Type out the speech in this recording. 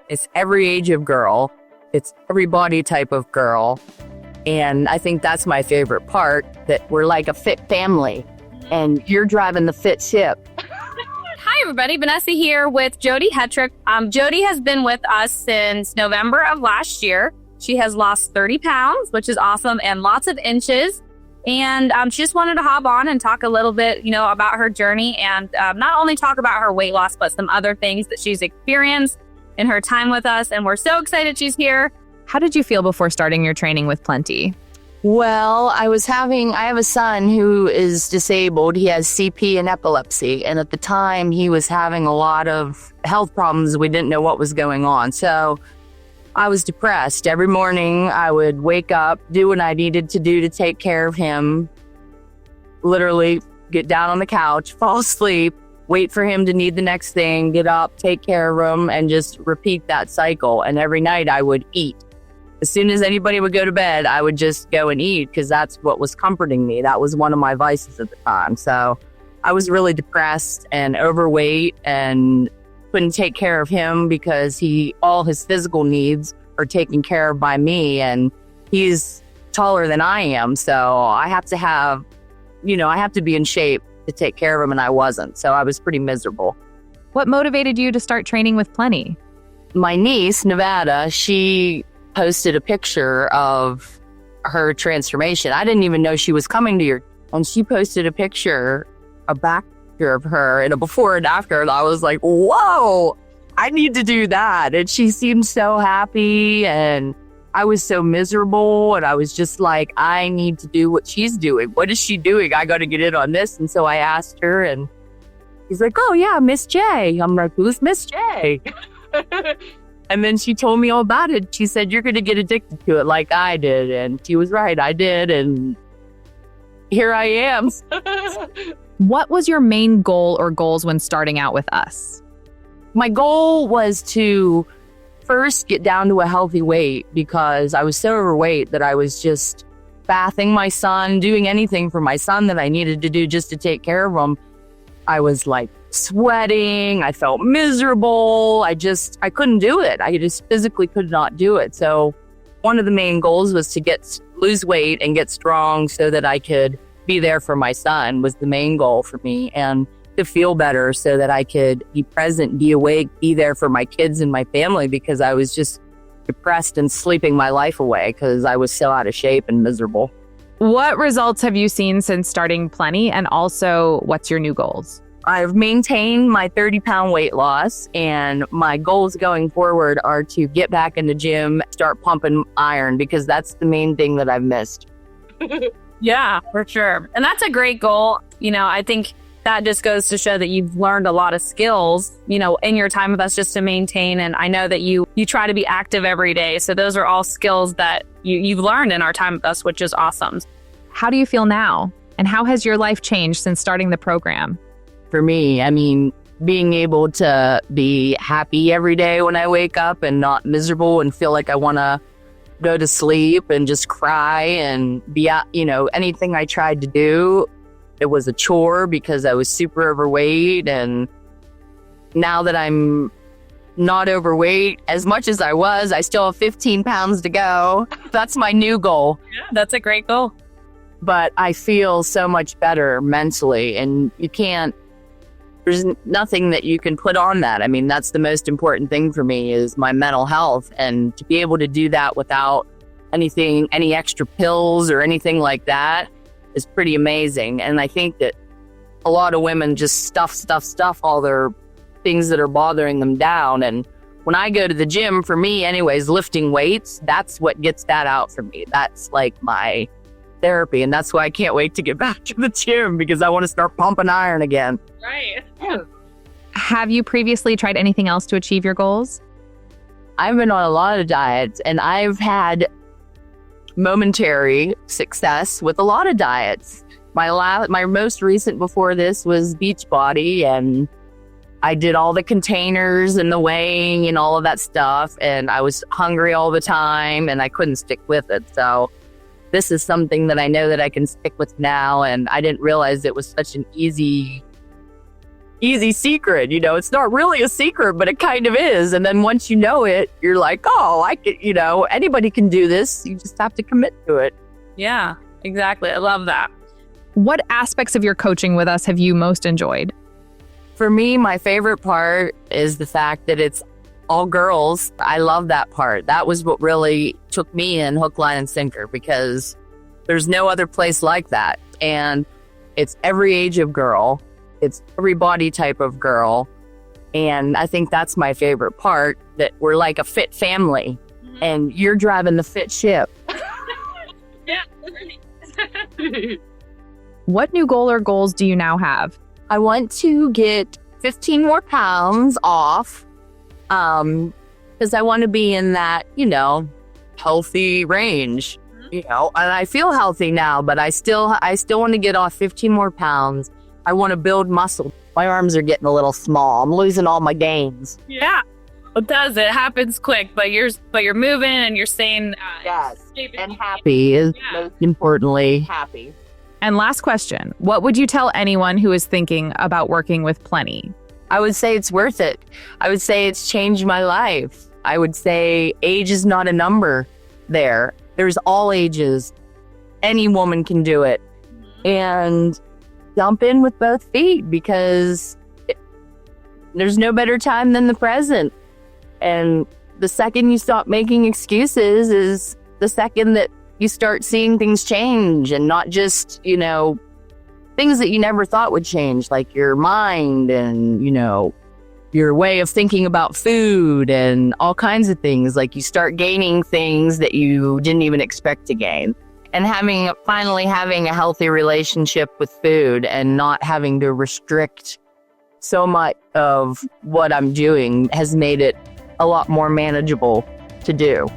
It's every age of girl. It's every body type of girl. And I think that's my favorite part, that we're like a fit family and you're driving the fit ship. Hi, everybody. Vanessa here with Jody Hetrick. Jody has been with us since November of last year. She has lost 30 pounds, which is awesome, and lots of inches. And she just wanted to hop on and talk a little bit, about her journey and not only talk about her weight loss, but some other things that she's experienced in her time with us. And we're so excited she's here. How did you feel before starting your training with Plenty? Well, I have a son who is disabled. He has CP and epilepsy. And at the time, he was having a lot of health problems. We didn't know what was going on. So I was depressed. Every morning, I would wake up, do what I needed to do to take care of him, literally get down on the couch, fall asleep, wait for him to need the next thing, get up, take care of him, and just repeat that cycle. And every night, I would eat. As soon as anybody would go to bed, I would just go and eat because that's what was comforting me. That was one of my vices at the time. So I was really depressed and overweight and couldn't take care of him because all his physical needs are taken care of by me, and he's taller than I am. So I have to be in shape to take care of him, and I wasn't. So I was pretty miserable. What motivated you to start training with Plenty? My niece, Nevada, she posted a picture of her transformation. I didn't even know she was coming to and she posted a back picture of her and a before and after. And I was like, whoa, I need to do that. And she seemed so happy and I was so miserable. And I was just like, I need to do what she's doing. What is she doing? I got to get in on this. And so I asked her and she's like, oh yeah, Miss J. I'm like, who's Miss J? And then she told me all about it. She said, you're going to get addicted to it like I did. And she was right. I did. And here I am. What was your main goal or goals when starting out with us? My goal was to first get down to a healthy weight because I was so overweight that I was just bathing my son, doing anything for my son that I needed to do just to take care of him. I was like sweating. I felt miserable. I couldn't do it. I just physically could not do it. So one of the main goals was to lose weight and get strong so that I could be there for my son was the main goal for me, and to feel better so that I could be present, be awake, be there for my kids and my family because I was just depressed and sleeping my life away because I was so out of shape and miserable. What results have you seen since starting Plenty, and also what's your new goals? I've maintained my 30-pound weight loss, and my goals going forward are to get back in the gym, start pumping iron because that's the main thing that I've missed. Yeah, for sure. And that's a great goal. I think that just goes to show that you've learned a lot of skills, in your time with us just to maintain. And I know that you try to be active every day. So those are all skills that you've learned in our time with us, which is awesome. How do you feel now? And how has your life changed since starting the program? For me, being able to be happy every day when I wake up and not miserable and feel like I want to go to sleep and just cry and be out, anything I tried to do, it was a chore because I was super overweight. And now that I'm not overweight as much as I was, I still have 15 pounds to go. That's my new goal. Yeah, that's a great goal. But I feel so much better mentally, and there's nothing that you can put on that. That's the most important thing for me is my mental health, and to be able to do that without any extra pills or anything like that is pretty amazing. And I think that a lot of women just stuff all their things that are bothering them down. And when I go to the gym, for me anyways, lifting weights, that's what gets that out for me. That's like my therapy. And that's why I can't wait to get back to the gym because I want to start pumping iron again. Right. Have you previously tried anything else to achieve your goals? I've been on a lot of diets, and I've had momentary success with a lot of diets. My most recent before this was Beachbody, and I did all the containers and the weighing and all of that stuff, and I was hungry all the time and I couldn't stick with it. So this is something that I know that I can stick with now, and I didn't realize it was such an easy easy secret. You know, it's not really a secret, but it kind of is. And then once you know it, you're like, oh, I could, you know, anybody can do this. You just have to commit to it. Yeah, exactly. I love that. What aspects of your coaching with us have you most enjoyed? For me, my favorite part is the fact that it's all girls. I love that part. That was what really took me in hook, line, and sinker, because there's no other place like that. And it's every age of girl. It's every body type of girl. And I think that's my favorite part, that we're like a fit family, and you're driving the fit ship. Yeah. What new goal or goals do you now have? I want to get 15 more pounds off, because I want to be in that, you know, healthy range, you know, and I feel healthy now, but I still want to get off 15 more pounds. I want to build muscle. My arms are getting a little small. I'm losing all my gains. Yeah. It does. It happens quick, but you're moving and you're staying And happy is most importantly happy. And last question, what would you tell anyone who is thinking about working with Plenty? I would say it's worth it. I would say it's changed my life. I would say age is not a number there. There's all ages. Any woman can do it. And jump in with both feet, because there's no better time than the present. And the second you stop making excuses is the second that you start seeing things change, and not just, you know, things that you never thought would change, like your mind and, you know, your way of thinking about food and all kinds of things. Like you start gaining things that you didn't even expect to gain. And finally having a healthy relationship with food and not having to restrict so much of what I'm doing has made it a lot more manageable to do.